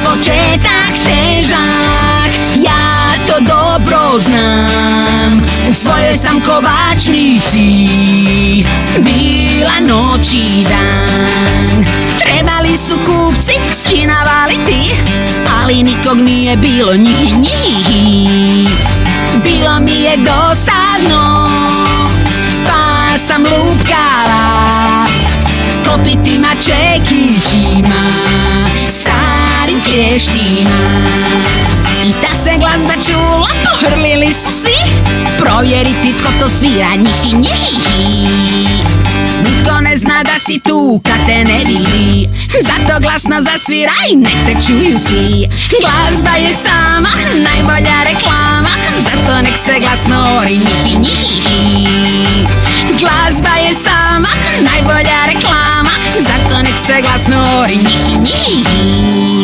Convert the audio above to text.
početak težak, ja to dobro znam. U svojoj sam kovačnici bila noć i dan. Trebali su kupci svi navaliti, ali nikog nije bilo njih. Bilo mi je dosadno, pa sam lupkala kopitima, čekićima, starim klještima. I ta se glazba čula, pohrlili su svi provjeriti tko to svira, njih. Nitko ne zna da si tu kad te ne vidi, zato glasno zasviraj, nek te čuju svi. Glazba je sama najbolja reklama, zato nek se glasno ori, njih. Glazba je sama najbolja reklama, zato nek se glasno ori, njih.